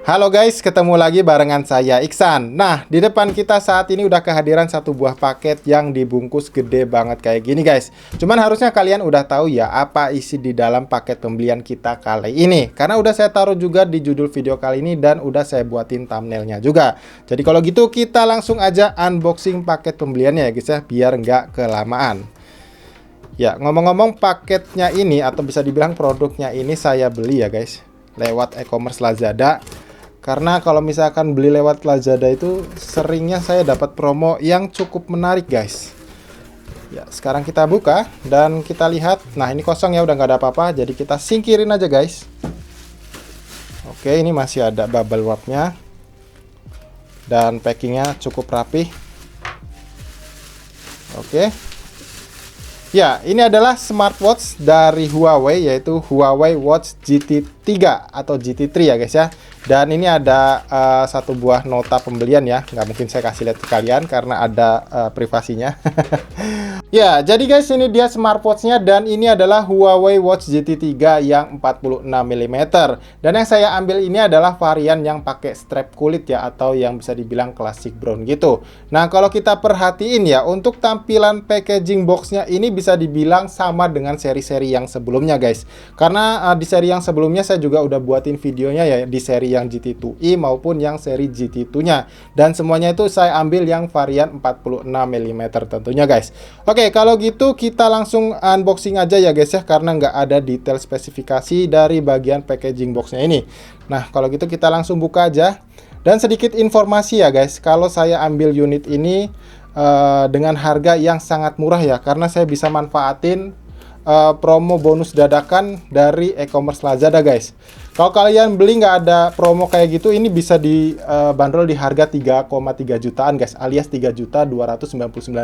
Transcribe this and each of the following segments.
Halo guys, ketemu lagi barengan saya Iksan. Nah, di depan kita saat ini udah kehadiran satu buah paket yang dibungkus gede banget kayak gini guys. Cuman harusnya kalian udah tahu ya apa isi di dalam paket pembelian kita kali ini. Karena udah saya taruh juga di judul video kali ini dan udah saya buatin thumbnailnya juga. Jadi kalau gitu kita langsung aja unboxing paket pembeliannya ya guys ya, biar nggak kelamaan. Ya, ngomong-ngomong paketnya ini atau bisa dibilang produknya ini saya beli ya guys, lewat e-commerce Lazada. Karena kalau misalkan beli lewat Lazada itu seringnya saya dapat promo yang cukup menarik guys. Ya, sekarang kita buka dan kita lihat. Nah, ini kosong ya, udah nggak ada apa-apa. Jadi kita singkirin aja guys. Oke, ini masih ada bubble wrapnya. Dan packingnya cukup rapi. Oke. Ya, ini adalah smartwatch dari Huawei, yaitu Huawei Watch GT3 atau GT3 ya guys ya. Dan ini ada satu buah nota pembelian ya. Nggak mungkin saya kasih lihat ke kalian karena ada privasinya. Ya, jadi guys ini dia smartwatch-nya dan ini adalah Huawei Watch GT3 yang 46 mm. Dan yang saya ambil ini adalah varian yang pakai strap kulit ya, atau yang bisa dibilang classic brown gitu. Nah, kalau kita perhatiin ya, untuk tampilan packaging box-nya ini bisa dibilang sama dengan seri-seri yang sebelumnya guys. Karena di seri yang sebelumnya saya juga udah buatin videonya ya, di seri yang GT2i maupun yang seri GT2-nya. Dan semuanya itu saya ambil yang varian 46 mm tentunya guys. Oke, kalau gitu kita langsung unboxing aja ya guys ya, karena nggak ada detail spesifikasi dari bagian packaging boxnya ini. Nah, kalau gitu kita langsung buka aja. Dan sedikit informasi ya guys, kalau saya ambil unit ini dengan harga yang sangat murah ya, karena saya bisa manfaatin promo bonus dadakan dari e-commerce Lazada guys. Kalau kalian beli nggak ada promo kayak gitu, ini bisa dibanderol di harga 3,3 jutaan guys, alias 3.299.000.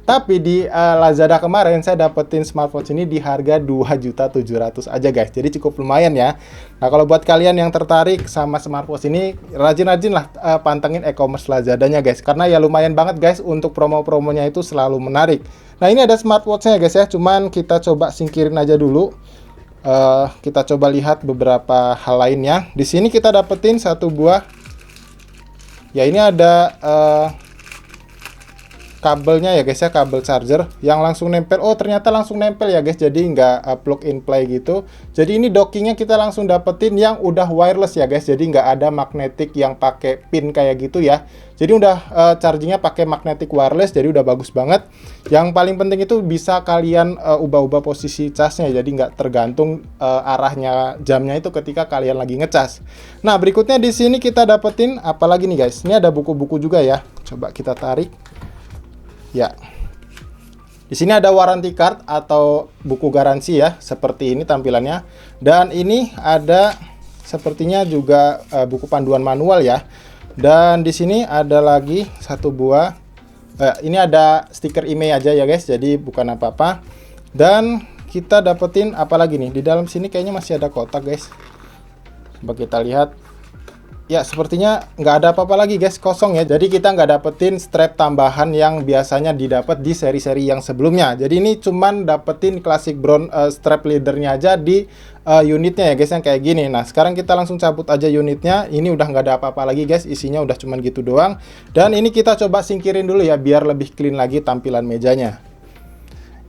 Tapi di Lazada kemarin saya dapetin smartwatch ini di harga 2.700.000 aja guys. Jadi cukup lumayan ya. Nah, kalau buat kalian yang tertarik sama smartwatch ini, rajin-rajin lah pantengin e-commerce Lazadanya guys, karena ya lumayan banget guys, untuk promo-promonya itu selalu menarik. Nah, ini ada smartwatch-nya guys ya, cuman kita coba singkirin aja dulu. Kita coba lihat beberapa hal lainnya. Di sini kita dapetin satu buah. Ya, ini ada kabelnya ya guys ya, kabel charger yang langsung nempel. Oh, ternyata langsung nempel ya guys, jadi nggak plug in play gitu. Jadi ini dockingnya kita langsung dapetin yang udah wireless ya guys, jadi nggak ada magnetic yang pakai pin kayak gitu ya. Jadi udah chargingnya pakai magnetic wireless, jadi udah bagus banget. Yang paling penting itu bisa kalian ubah-ubah posisi casnya, jadi nggak tergantung arahnya jamnya itu ketika kalian lagi ngecas. Nah, berikutnya di sini kita dapetin apa lagi nih guys? Ini ada buku-buku juga ya. Coba kita tarik. Ya, di sini ada warranty card atau buku garansi ya, seperti ini tampilannya. Dan ini ada sepertinya juga buku panduan manual ya. Dan di sini ada lagi satu buah. Ini ada stiker email aja ya guys, jadi bukan apa-apa. Dan kita dapetin apa lagi nih? Di dalam sini kayaknya masih ada kotak guys. Coba kita lihat. Ya, sepertinya nggak ada apa-apa lagi guys, kosong ya. Jadi kita nggak dapetin strap tambahan yang biasanya didapat di seri-seri yang sebelumnya. Jadi ini cuman dapetin classic brown strap leadernya aja di unitnya ya guys, yang kayak gini. Nah, sekarang kita langsung cabut aja unitnya. Ini udah nggak ada apa-apa lagi guys, isinya udah cuman gitu doang. Dan ini kita coba singkirin dulu ya, biar lebih clean lagi tampilan mejanya.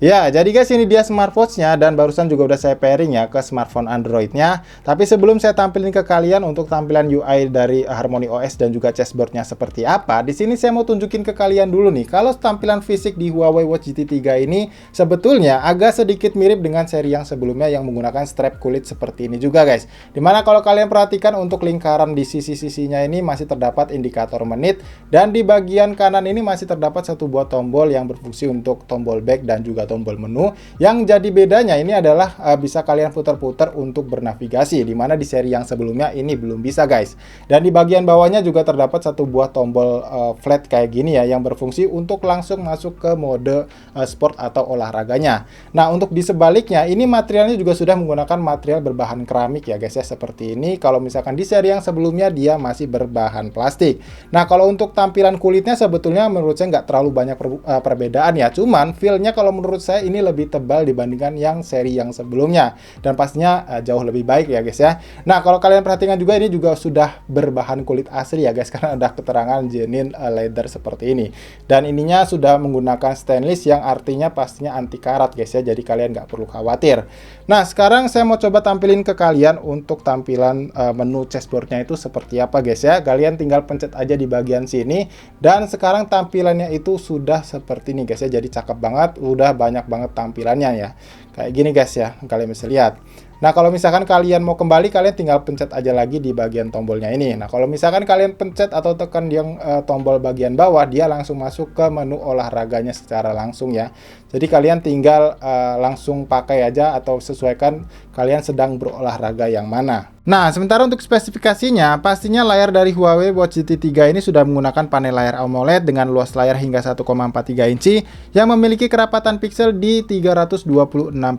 Ya, jadi guys ini dia smartwatch-nya, dan barusan juga udah saya pairing ya ke smartphone Android-nya. Tapi sebelum saya tampilin ke kalian untuk tampilan UI dari Harmony OS dan juga chessboard-nya seperti apa, di sini saya mau tunjukin ke kalian dulu nih, kalau tampilan fisik di Huawei Watch GT3 ini sebetulnya agak sedikit mirip dengan seri yang sebelumnya yang menggunakan strap kulit seperti ini juga guys. Dimana kalau kalian perhatikan untuk lingkaran di sisi-sisinya ini masih terdapat indikator menit, dan di bagian kanan ini masih terdapat satu buah tombol yang berfungsi untuk tombol back dan juga tombol menu. Yang jadi bedanya ini adalah bisa kalian putar-putar untuk bernavigasi, dimana di seri yang sebelumnya ini belum bisa guys. Dan di bagian bawahnya juga terdapat satu buah tombol flat kayak gini ya, yang berfungsi untuk langsung masuk ke mode sport atau olahraganya. Nah, untuk di sebaliknya ini materialnya juga sudah menggunakan material berbahan keramik ya guys ya, seperti ini. Kalau misalkan di seri yang sebelumnya dia masih berbahan plastik. Nah, kalau untuk tampilan kulitnya sebetulnya menurut saya nggak terlalu banyak perbedaan ya, cuman feel-nya kalau menurut saya ini lebih tebal dibandingkan yang seri yang sebelumnya, dan pastinya jauh lebih baik ya guys ya. Nah, kalau kalian perhatikan juga ini juga sudah berbahan kulit asli ya guys, karena ada keterangan genuine leather seperti ini, dan ininya sudah menggunakan stainless yang artinya pastinya anti karat guys ya, jadi kalian nggak perlu khawatir. Nah, sekarang saya mau coba tampilin ke kalian untuk tampilan menu chessboardnya itu seperti apa guys ya. Kalian tinggal pencet aja di bagian sini, dan sekarang tampilannya itu sudah seperti ini guys ya, jadi cakep banget, udah banyak banget tampilannya ya, kayak gini guys ya, kalian bisa lihat. Nah, kalau misalkan kalian mau kembali, kalian tinggal pencet aja lagi di bagian tombolnya ini. Nah, kalau misalkan kalian pencet atau tekan yang tombol bagian bawah, dia langsung masuk ke menu olahraganya secara langsung ya. Jadi kalian tinggal langsung pakai aja atau sesuaikan kalian sedang berolahraga yang mana. Nah, sementara untuk spesifikasinya, pastinya layar dari Huawei Watch GT 3 ini sudah menggunakan panel layar AMOLED dengan luas layar hingga 1,43 inci yang memiliki kerapatan pixel di 326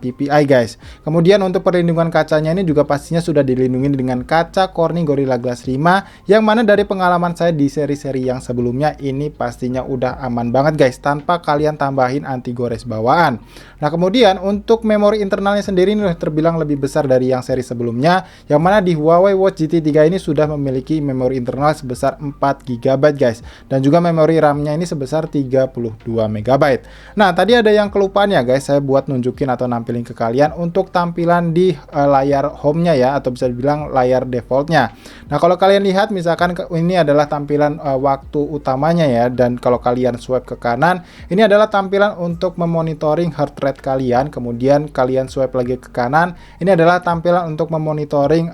ppi guys. Kemudian untuk perlindungan kacanya ini juga pastinya sudah dilindungi dengan kaca Corning Gorilla Glass 5, yang mana dari pengalaman saya di seri-seri yang sebelumnya ini pastinya udah aman banget guys, tanpa kalian tambahin anti gores bawaan. Nah, kemudian untuk memori internalnya sendiri ini terbilang lebih besar dari yang seri sebelumnya, yang mana di Huawei Watch GT 3 ini sudah memiliki memori internal sebesar 4 GB guys, dan juga memori RAM-nya ini sebesar 32 MB. Nah, tadi ada yang kelupaan ya guys, saya buat nunjukin atau nampilin ke kalian untuk tampilan di layar home-nya ya, atau bisa dibilang layar default-nya. Nah, kalau kalian lihat misalkan ini adalah tampilan waktu utamanya ya, dan kalau kalian swipe ke kanan, ini adalah tampilan untuk memonitoring heart rate kalian. Kemudian kalian swipe lagi ke kanan, ini adalah tampilan untuk memonitoring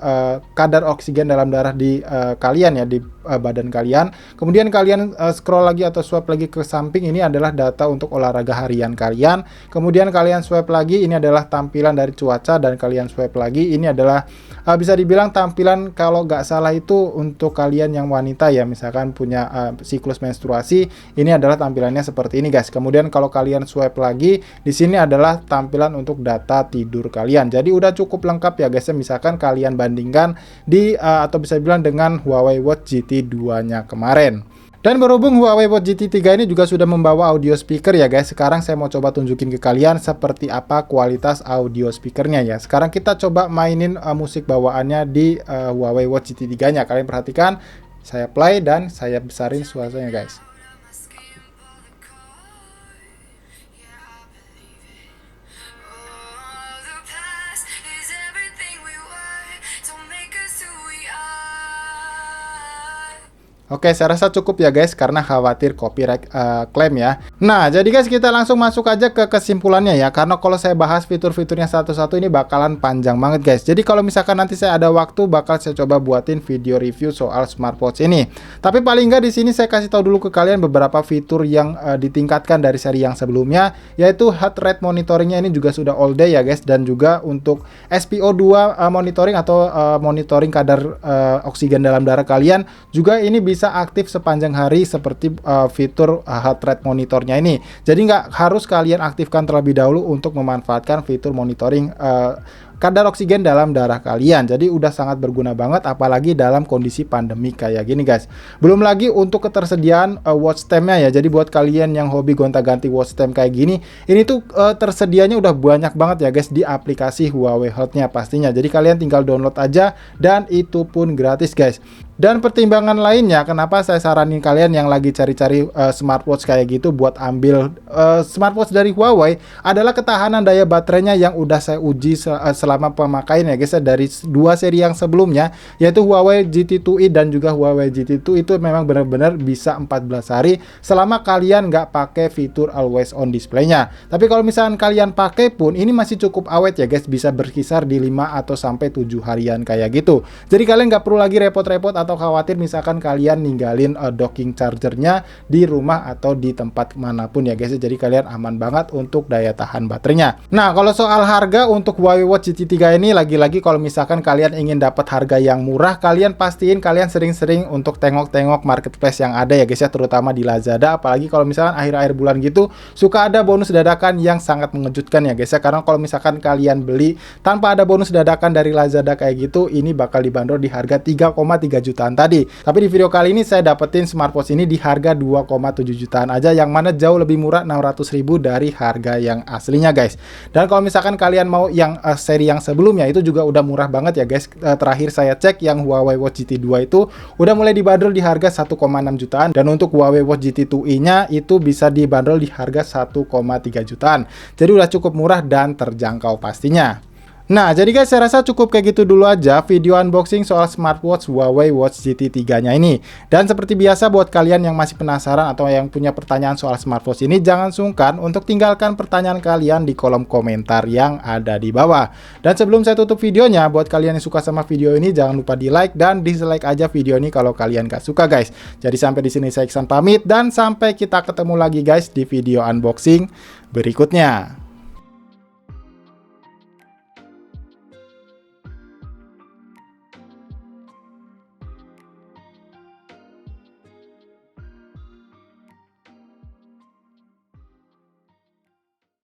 kadar oksigen dalam darah di kalian ya, di badan kalian. Kemudian kalian scroll lagi atau swipe lagi ke samping, ini adalah data untuk olahraga harian kalian. Kemudian kalian swipe lagi, ini adalah tampilan dari cuaca, dan kalian swipe lagi, ini adalah bisa dibilang tampilan kalau nggak salah itu untuk kalian yang wanita ya, misalkan punya siklus menstruasi, ini adalah tampilannya seperti ini guys. Kemudian kalau kalian swipe lagi, di sini adalah tampilan untuk data tidur kalian. Jadi udah cukup lengkap ya guys, misalkan kalian bandingkan di atau bisa bilang dengan Huawei Watch GT 2-nya kemarin. Dan berhubung Huawei Watch GT 3 ini juga sudah membawa audio speaker ya guys, sekarang saya mau coba tunjukin ke kalian seperti apa kualitas audio speakernya ya. Sekarang kita coba mainin musik bawaannya di Huawei Watch GT 3-nya. Kalian perhatikan, saya play dan saya besarin suaranya guys. Oke, saya rasa cukup ya guys, karena khawatir copyright claim ya. Nah, jadi guys, kita langsung masuk aja ke kesimpulannya ya, karena kalau saya bahas fitur-fiturnya satu-satu ini bakalan panjang banget guys. Jadi kalau misalkan nanti saya ada waktu, bakal saya coba buatin video review soal smartwatch ini. Tapi paling nggak di sini saya kasih tahu dulu ke kalian beberapa fitur yang ditingkatkan dari seri yang sebelumnya, yaitu heart rate monitoringnya ini juga sudah all day ya guys, dan juga untuk SpO2 monitoring atau monitoring kadar oksigen dalam darah kalian juga ini bisa aktif sepanjang hari seperti fitur heart rate monitornya ini. Jadi nggak harus kalian aktifkan terlebih dahulu untuk memanfaatkan fitur monitoring kadar oksigen dalam darah kalian. Jadi udah sangat berguna banget, apalagi dalam kondisi pandemi kayak gini guys. Belum lagi untuk ketersediaan watch time-nya ya. Jadi buat kalian yang hobi gonta-ganti watch time kayak gini, ini tuh tersedianya udah banyak banget ya guys di aplikasi Huawei Health-nya pastinya. Jadi kalian tinggal download aja, dan itu pun gratis guys. Dan pertimbangan lainnya, kenapa saya saranin kalian yang lagi cari-cari smartwatch kayak gitu buat ambil smartwatch dari Huawei, adalah ketahanan daya baterainya yang udah saya uji selama pemakaian ya guys, dari dua seri yang sebelumnya, yaitu Huawei GT2i dan juga Huawei GT2 itu memang benar-benar bisa 14 hari selama kalian nggak pakai fitur always on display-nya. Tapi kalau misalkan kalian pakai pun, ini masih cukup awet ya guys, bisa berkisar di 5 atau sampai 7 harian kayak gitu. Jadi kalian nggak perlu lagi repot-repot atau atau khawatir misalkan kalian ninggalin docking chargernya di rumah atau di tempat manapun ya guys. Jadi kalian aman banget untuk daya tahan baterainya. Nah, kalau soal harga untuk Huawei Watch GT3 ini, lagi-lagi kalau misalkan kalian ingin dapat harga yang murah, kalian pastiin kalian sering-sering untuk tengok-tengok marketplace yang ada ya guys ya, terutama di Lazada. Apalagi kalau misalkan akhir-akhir bulan gitu suka ada bonus dadakan yang sangat mengejutkan ya guys ya. Karena kalau misalkan kalian beli tanpa ada bonus dadakan dari Lazada kayak gitu, ini bakal dibanderol di harga 3,3 jutaan tadi. Tapi di video kali ini saya dapetin smartwatch ini di harga 2,7 jutaan aja, yang mana jauh lebih murah 600.000 dari harga yang aslinya guys. Dan kalau misalkan kalian mau yang seri yang sebelumnya itu juga udah murah banget ya guys. Terakhir saya cek yang Huawei Watch GT2 itu udah mulai dibanderol di harga 1,6 jutaan, dan untuk Huawei Watch GT2i nya itu bisa dibanderol di harga 1,3 jutaan. Jadi udah cukup murah dan terjangkau pastinya. Nah, jadi guys, saya rasa cukup kayak gitu dulu aja video unboxing soal smartwatch Huawei Watch GT3-nya ini. Dan seperti biasa, buat kalian yang masih penasaran atau yang punya pertanyaan soal smartwatch ini, jangan sungkan untuk tinggalkan pertanyaan kalian di kolom komentar yang ada di bawah. Dan sebelum saya tutup videonya, buat kalian yang suka sama video ini, jangan lupa di like dan dislike aja video ini kalau kalian gak suka guys. Jadi sampai di sini saya Iksan pamit, dan sampai kita ketemu lagi guys di video unboxing berikutnya.